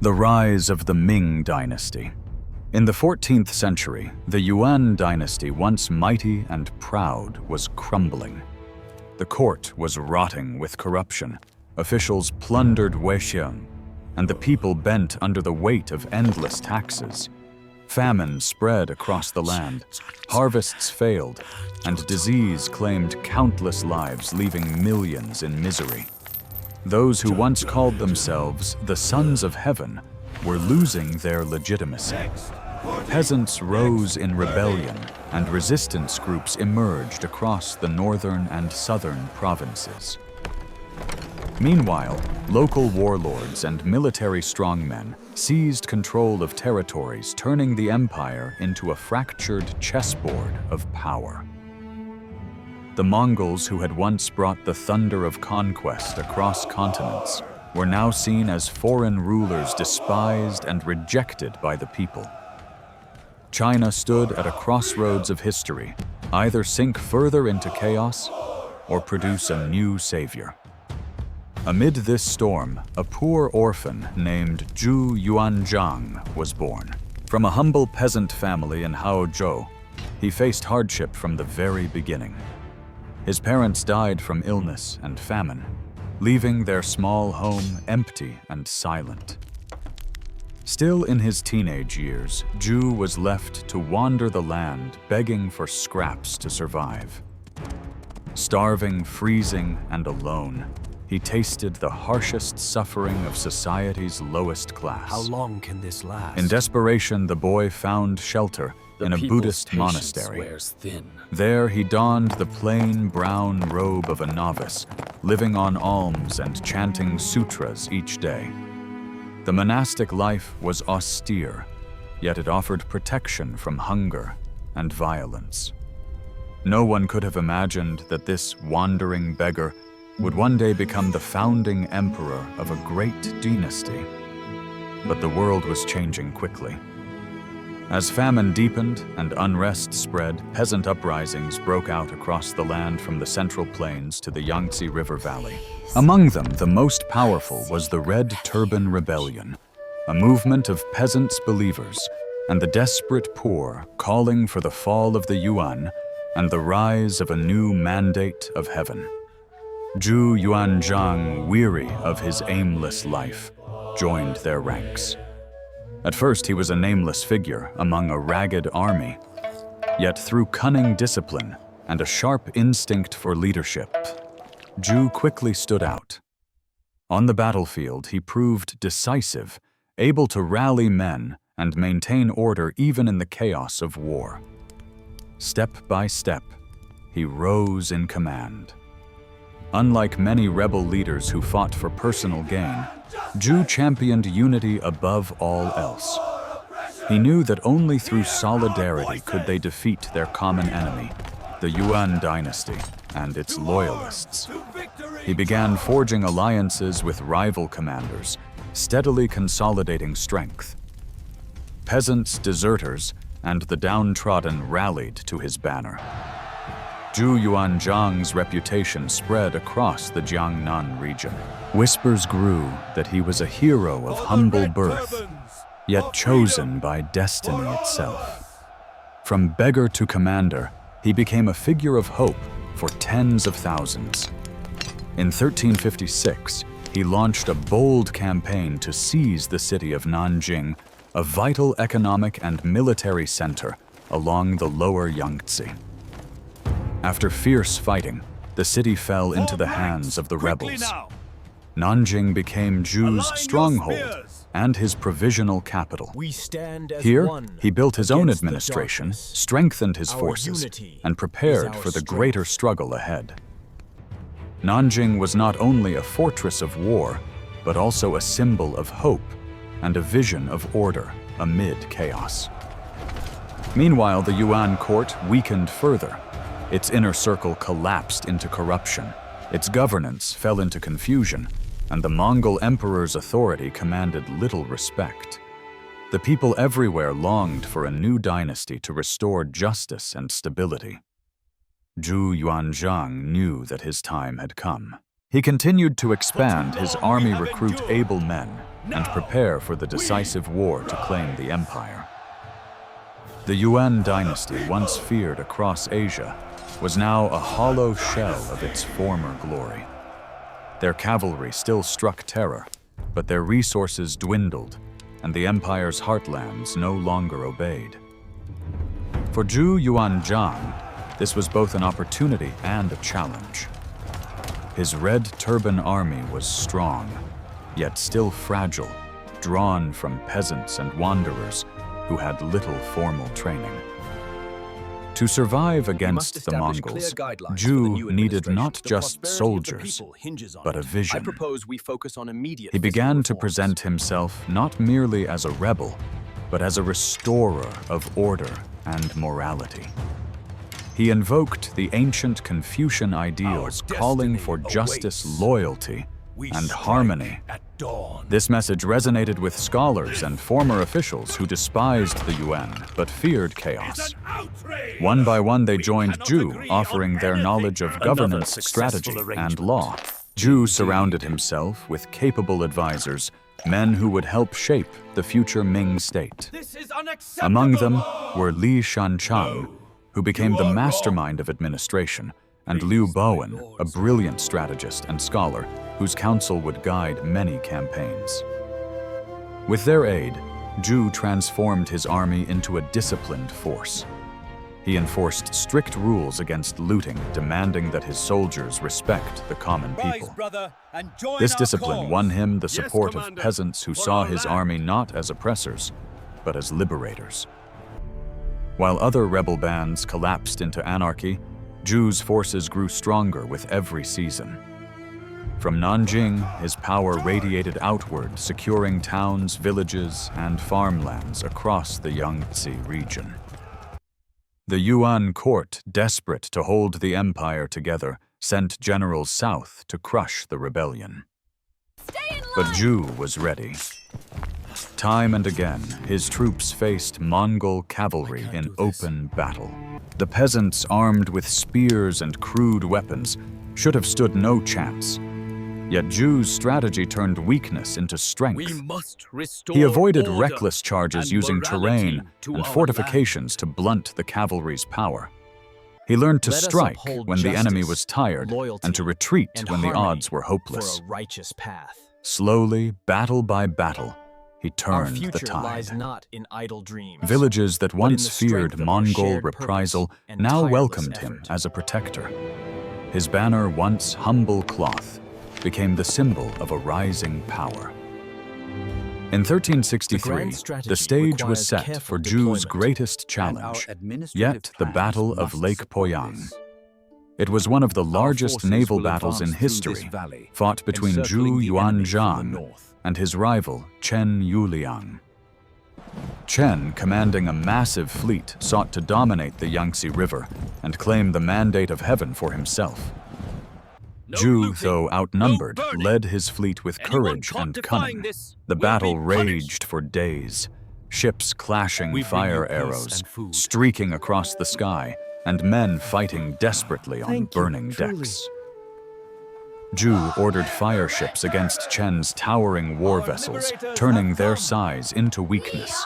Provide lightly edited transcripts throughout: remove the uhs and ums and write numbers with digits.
The rise of the Ming Dynasty. In the 14th century, the Yuan Dynasty, once mighty and proud, was crumbling. The court was rotting with corruption, officials plundered reshaping, and the people bent under the weight of endless taxes. Famine spread across the land, harvests failed, and disease claimed countless lives, leaving millions in misery. Those who once called themselves the sons of heaven were losing their legitimacy. Peasants rose in rebellion, and resistance groups emerged across the northern and southern provinces. Meanwhile, local warlords and military strongmen seized control of territories, turning the empire into a fractured chessboard of power. The Mongols, who had once brought the thunder of conquest across continents, were now seen as foreign rulers, despised and rejected by the people. China stood at a crossroads of history, either sink further into chaos or produce a new savior. Amid this storm, a poor orphan named Zhu Yuanzhang was born. From a humble peasant family in Haozhou, he faced hardship from the very beginning. His parents died from illness and famine, leaving their small home empty and silent. Still in his teenage years, Zhu was left to wander the land, begging for scraps to survive. Starving, freezing, and alone, he tasted the harshest suffering of society's lowest class. How long can this last? In desperation, the boy found shelter in a Buddhist monastery. Wears thin. There he donned the plain brown robe of a novice, living on alms and chanting sutras each day. The monastic life was austere, yet it offered protection from hunger and violence. No one could have imagined that this wandering beggar would one day become the founding emperor of a great dynasty. But the world was changing quickly. As famine deepened and unrest spread, peasant uprisings broke out across the land from the Central Plains to the Yangtze River Valley. Among them, the most powerful was the Red Turban Rebellion, a movement of peasants believers and the desperate poor calling for the fall of the Yuan and the rise of a new mandate of heaven. Zhu Yuanzhang, weary of his aimless life, joined their ranks. At first, he was a nameless figure among a ragged army. Yet through cunning discipline and a sharp instinct for leadership, Zhu quickly stood out. On the battlefield, he proved decisive, able to rally men and maintain order even in the chaos of war. Step by step, he rose in command. Unlike many rebel leaders who fought for personal gain, Zhu championed unity above all else. He knew that only through solidarity could they defeat their common enemy, the Yuan Dynasty and its loyalists. He began forging alliances with rival commanders, steadily consolidating strength. Peasants, deserters, and the downtrodden rallied to his banner. Zhu Yuanzhang's reputation spread across the Jiangnan region. Whispers grew that he was a hero of humble birth, yet chosen by destiny itself. From beggar to commander, he became a figure of hope for tens of thousands. In 1356, he launched a bold campaign to seize the city of Nanjing, a vital economic and military center along the lower Yangtze. After fierce fighting, the city fell into the hands of the rebels. Nanjing became Zhu's stronghold and his provisional capital. Here, he built his own administration, strengthened his forces, and prepared for the greater struggle ahead. Nanjing was not only a fortress of war, but also a symbol of hope and a vision of order amid chaos. Meanwhile, the Yuan court weakened further. Its inner circle collapsed into corruption, its governance fell into confusion, and the Mongol emperor's authority commanded little respect. The people everywhere longed for a new dynasty to restore justice and stability. Zhu Yuanzhang knew that his time had come. He continued to expand his army, recruit able men, and prepare for the decisive war to claim the empire. The Yuan Dynasty, once feared across Asia, was now a hollow shell of its former glory. Their cavalry still struck terror, but their resources dwindled, and the empire's heartlands no longer obeyed. For Zhu Yuanzhang, this was both an opportunity and a challenge. His red turban army was strong, yet still fragile, drawn from peasants and wanderers who had little formal training. To survive against the Mongols, Zhu needed not just soldiers, but a vision. He began to present himself not merely as a rebel, but as a restorer of order and morality. He invoked the ancient Confucian ideals, calling for justice, loyalty, and harmony. This message resonated with scholars and former officials who despised the Yuan but feared chaos. One by one they joined Zhu, offering their knowledge of governance, strategy, and law. Zhu surrounded himself with capable advisors, men who would help shape the future Ming state. Among them were Li Shanchang, who became the mastermind of administration, and Liu Bowen, a brilliant strategist and scholar whose counsel would guide many campaigns. With their aid, Zhu transformed his army into a disciplined force. He enforced strict rules against looting, demanding that his soldiers respect the common people. This discipline won him the support of peasants who saw his army not as oppressors, but as liberators. While other rebel bands collapsed into anarchy, Zhu's forces grew stronger with every season. From Nanjing, his power radiated outward, securing towns, villages, and farmlands across the Yangtze region. The Yuan court, desperate to hold the empire together, sent generals south to crush the rebellion. But Zhu was ready. Time and again, his troops faced Mongol cavalry in open battle. The peasants, armed with spears and crude weapons, should have stood no chance. Yet Zhu's strategy turned weakness into strength. He avoided reckless charges using terrain and fortifications to blunt the cavalry's power. He learned to strike when the enemy was tired and to retreat when the odds were hopeless. Slowly, battle by battle, he turned the tide. Villages that once feared Mongol reprisal now welcomed him as a protector. His banner, once humble cloth, became the symbol of a rising power. In 1363, the stage was set for Zhu's greatest challenge, yet the Battle of Lake Poyang. It was one of the largest naval battles in history, fought between Zhu Yuanzhang and his rival Chen Yuliang. Chen, commanding a massive fleet, sought to dominate the Yangtze River and claim the mandate of heaven for himself. Zhu, though outnumbered, led his fleet with courage and cunning. The battle raged for days, ships clashing fire arrows, streaking across the sky, and men fighting desperately on burning decks. Zhu ordered fire ships against Chen's towering war vessels, turning their size into weakness.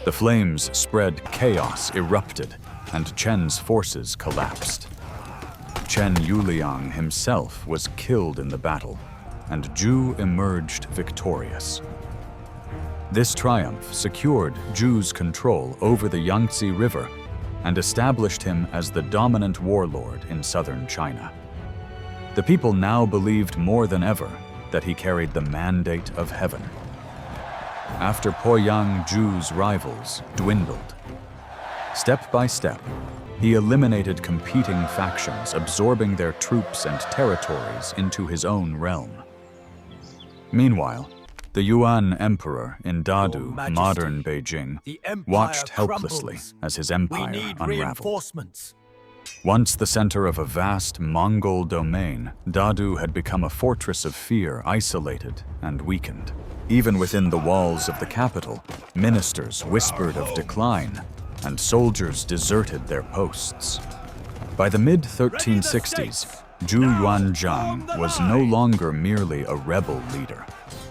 The flames spread, chaos erupted, and Chen's forces collapsed. Chen Yuliang himself was killed in the battle, and Zhu emerged victorious. This triumph secured Zhu's control over the Yangtze River and established him as the dominant warlord in southern China. The people now believed more than ever that he carried the mandate of heaven. After Poyang, Zhu's rivals dwindled. Step by step, he eliminated competing factions, absorbing their troops and territories into his own realm. Meanwhile, the Yuan emperor in Dadu, modern Beijing, watched helplessly as his empire unraveled. Once the center of a vast Mongol domain, Dadu had become a fortress of fear, isolated and weakened. Even within the walls of the capital, ministers whispered of decline, and soldiers deserted their posts. By the mid-1360s, Zhu Yuanzhang was no longer merely a rebel leader.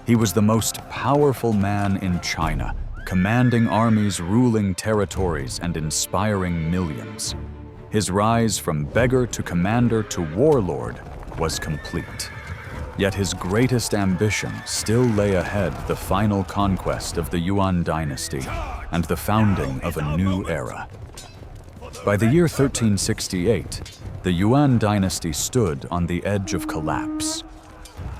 He was the most powerful man in China, commanding armies, ruling territories, and inspiring millions. His rise from beggar to commander to warlord was complete. Yet his greatest ambition still lay ahead: the final conquest of the Yuan Dynasty and the founding of a new era. By the year 1368, the Yuan Dynasty stood on the edge of collapse.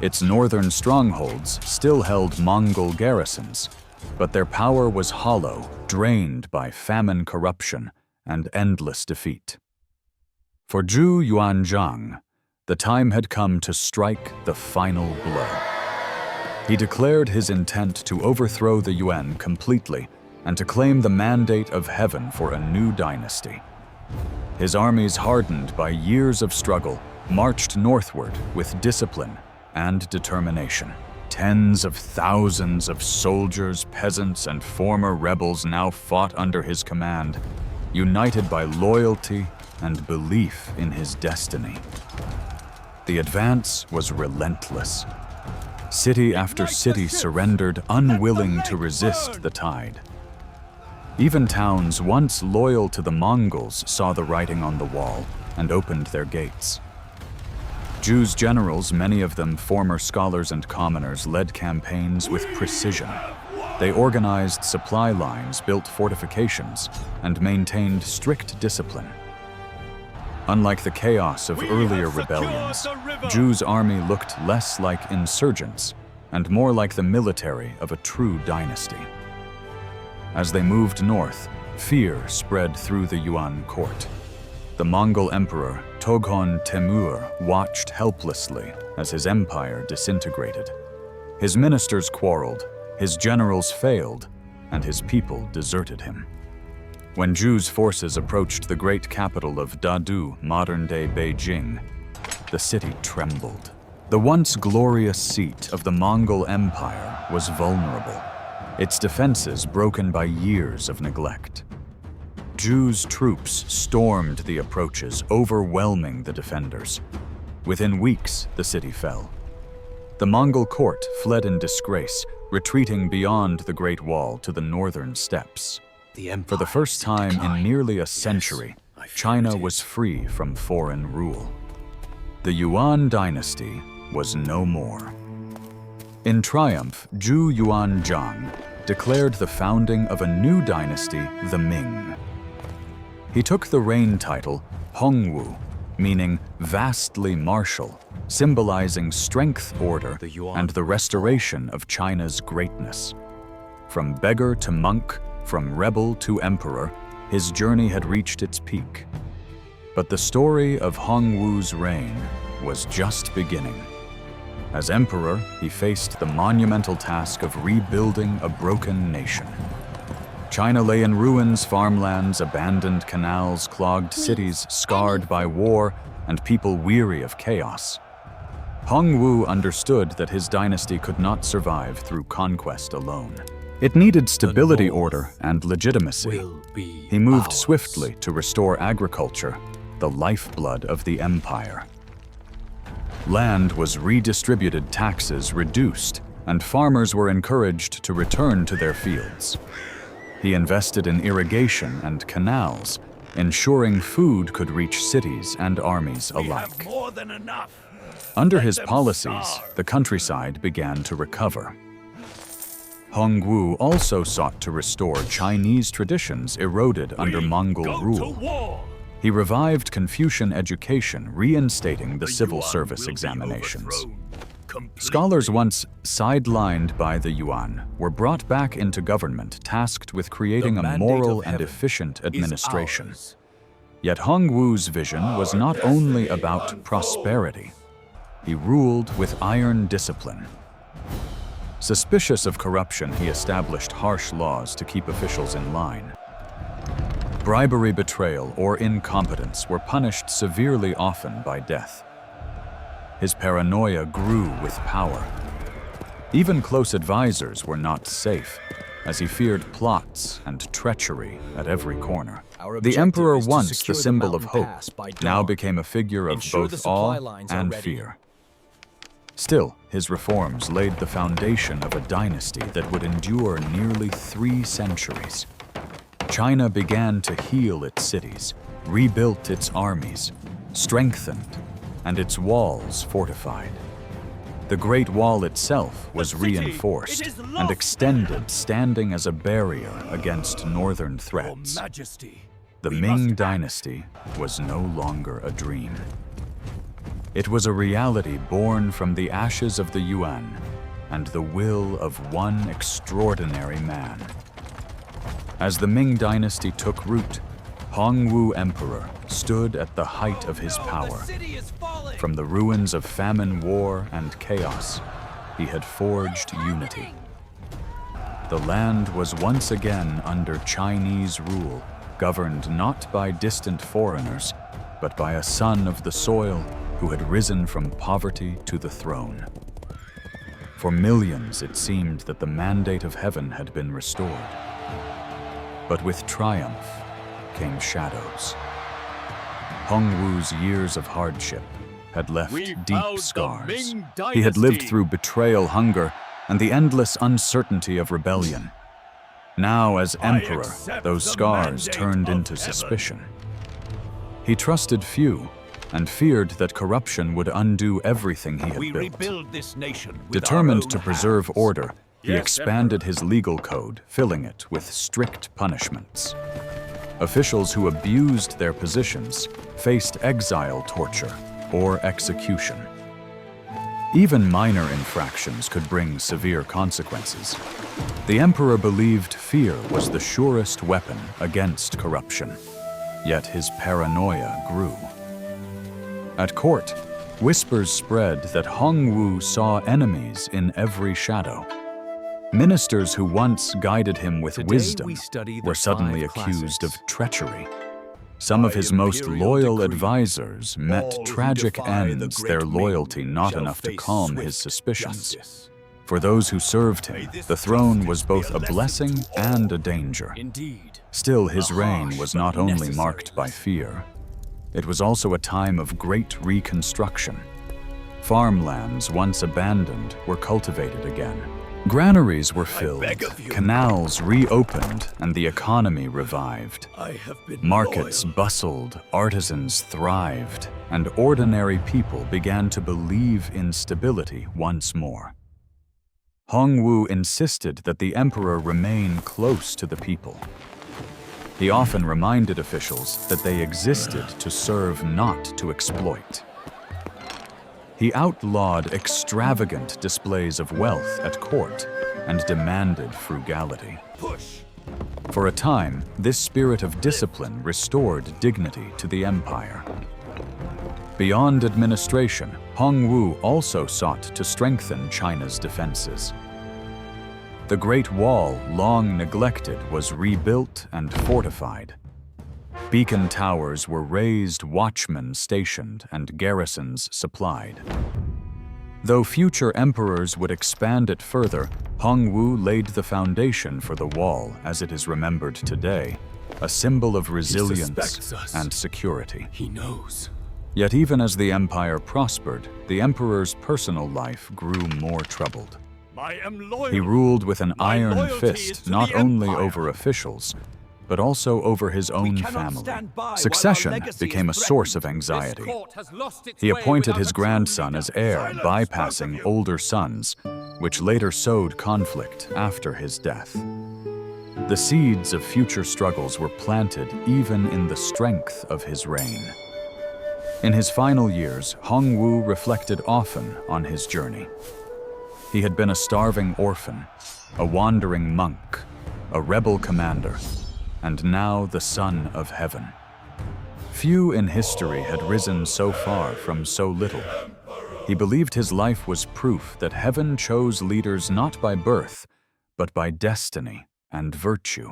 Its northern strongholds still held Mongol garrisons, but their power was hollow, drained by famine, corruption, and endless defeat. For Zhu Yuanzhang, the time had come to strike the final blow. He declared his intent to overthrow the Yuan completely and to claim the mandate of heaven for a new dynasty. His armies, hardened by years of struggle, marched northward with discipline and determination. Tens of thousands of soldiers, peasants, and former rebels now fought under his command, united by loyalty and belief in his destiny. The advance was relentless. City after city surrendered, unwilling to resist the tide. Even towns once loyal to the Mongols saw the writing on the wall and opened their gates. Zhu's generals, many of them former scholars and commoners, led campaigns with precision. They organized supply lines, built fortifications, and maintained strict discipline. Unlike the chaos of earlier rebellions, Zhu's army looked less like insurgents and more like the military of a true dynasty. As they moved north, fear spread through the Yuan court. The Mongol emperor Toghon Temür watched helplessly as his empire disintegrated. His ministers quarreled, his generals failed, and his people deserted him. When Zhu's forces approached the great capital of Dadu, modern-day Beijing, the city trembled. The once glorious seat of the Mongol Empire was vulnerable, its defenses broken by years of neglect. Zhu's troops stormed the approaches, overwhelming the defenders. Within weeks, the city fell. The Mongol court fled in disgrace, retreating beyond the Great Wall to the northern steppes. For the first time in nearly a century, China was free from foreign rule. The Yuan Dynasty was no more. In triumph, Zhu Yuanzhang declared the founding of a new dynasty, the Ming. He took the reign title Hongwu, meaning vastly martial, symbolizing strength, order, and the restoration of China's greatness. From beggar to monk, from rebel to emperor, his journey had reached its peak. But the story of Hongwu's reign was just beginning. As emperor, he faced the monumental task of rebuilding a broken nation. China lay in ruins, farmlands, abandoned canals, clogged cities scarred by war, and people weary of chaos. Hongwu understood that his dynasty could not survive through conquest alone. It needed stability, order, and legitimacy. He moved swiftly to restore agriculture, the lifeblood of the empire. Land was redistributed, taxes reduced, and farmers were encouraged to return to their fields. He invested in irrigation and canals, ensuring food could reach cities and armies alike. Under his policies, the countryside began to recover. Hongwu also sought to restore Chinese traditions eroded under Mongol rule. He revived Confucian education, reinstating the civil service examinations. Scholars once sidelined by the Yuan were brought back into government, tasked with creating a moral and efficient administration. Yet Hongwu's vision was not only about prosperity. He ruled with iron discipline. Suspicious of corruption, he established harsh laws to keep officials in line. Bribery, betrayal, or incompetence were punished severely, often by death. His paranoia grew with power. Even close advisors were not safe, as he feared plots and treachery at every corner. The emperor, once the symbol of hope, now became a figure of both awe and fear. Still, his reforms laid the foundation of a dynasty that would endure nearly 3 centuries. China began to heal its cities, rebuilt its armies, strengthened, and its walls fortified. The Great Wall itself was reinforced and extended, standing as a barrier against northern threats. The Ming Dynasty was no longer a dream. It was a reality born from the ashes of the Yuan and the will of one extraordinary man. As the Ming Dynasty took root, Hongwu Emperor stood at the height of his power. From the ruins of famine, war, and chaos, he had forged unity. The land was once again under Chinese rule, governed not by distant foreigners, but by a son of the soil who had risen from poverty to the throne. For millions, it seemed that the mandate of heaven had been restored. But with triumph came shadows. Hongwu's years of hardship had left deep scars. He had lived through betrayal, hunger, and the endless uncertainty of rebellion. Now, as emperor, those scars turned into suspicion. He trusted few and feared that corruption would undo everything he had built. Determined to preserve order, he expanded his legal code, filling it with strict punishments. Officials who abused their positions faced exile, torture, or execution. Even minor infractions could bring severe consequences. The emperor believed fear was the surest weapon against corruption, yet his paranoia grew. At court, whispers spread that Hongwu saw enemies in every shadow. Ministers who once guided him with wisdom were suddenly accused of treachery. Some of his most loyal advisors met tragic ends, their loyalty not enough to calm his suspicions. For those who served him, the throne was both a blessing and a danger. Still, his reign was not only marked by fear. It was also a time of great reconstruction. Farmlands once abandoned were cultivated again. Granaries were filled, canals reopened, and the economy revived. Markets bustled, artisans thrived, and ordinary people began to believe in stability once more. Hongwu insisted that the emperor remain close to the people. He often reminded officials that they existed to serve, not to exploit. He outlawed extravagant displays of wealth at court and demanded frugality. For a time, this spirit of discipline restored dignity to the empire. Beyond administration, Hongwu also sought to strengthen China's defenses. The Great Wall, long neglected, was rebuilt and fortified. Beacon towers were raised, watchmen stationed, and garrisons supplied. Though future emperors would expand it further, Hongwu laid the foundation for the wall as it is remembered today, a symbol of resilience and security. He knows. Yet even as the empire prospered, the emperor's personal life grew more troubled. He ruled with an iron fist not only over officials, but also over his own family. Succession became a source of anxiety. He appointed his grandson as heir, bypassing older sons, which later sowed conflict after his death. The seeds of future struggles were planted even in the strength of his reign. In his final years, Hongwu reflected often on his journey. He had been a starving orphan, a wandering monk, a rebel commander, and now the Son of Heaven. Few in history had risen so far from so little. He believed his life was proof that heaven chose leaders not by birth, but by destiny and virtue.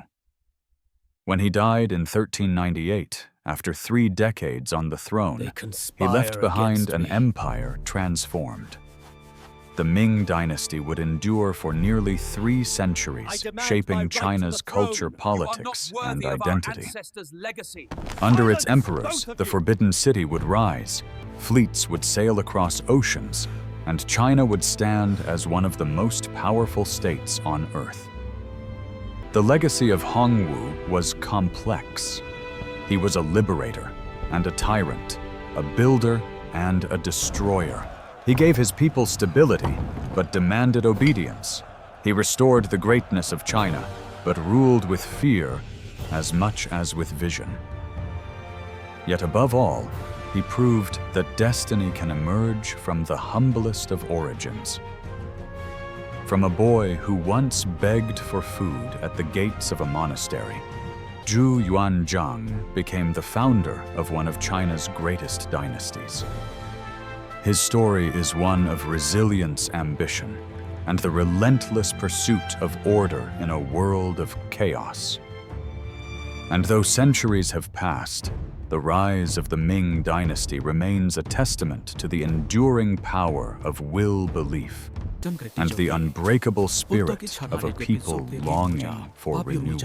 When he died in 1398, after 3 decades on the throne, he left behind an empire transformed. The Ming Dynasty would endure for nearly 3 centuries, shaping China's culture, politics, and identity. Under its emperors, the Forbidden City would rise, fleets would sail across oceans, and China would stand as one of the most powerful states on earth. The legacy of Hongwu was complex. He was a liberator and a tyrant, a builder and a destroyer. He gave his people stability, but demanded obedience. He restored the greatness of China, but ruled with fear as much as with vision. Yet above all, he proved that destiny can emerge from the humblest of origins. From a boy who once begged for food at the gates of a monastery, Zhu Yuanzhang became the founder of one of China's greatest dynasties. His story is one of resilience, ambition, and the relentless pursuit of order in a world of chaos. And though centuries have passed, the rise of the Ming Dynasty remains a testament to the enduring power of will belief and the unbreakable spirit of a people longing for renewal.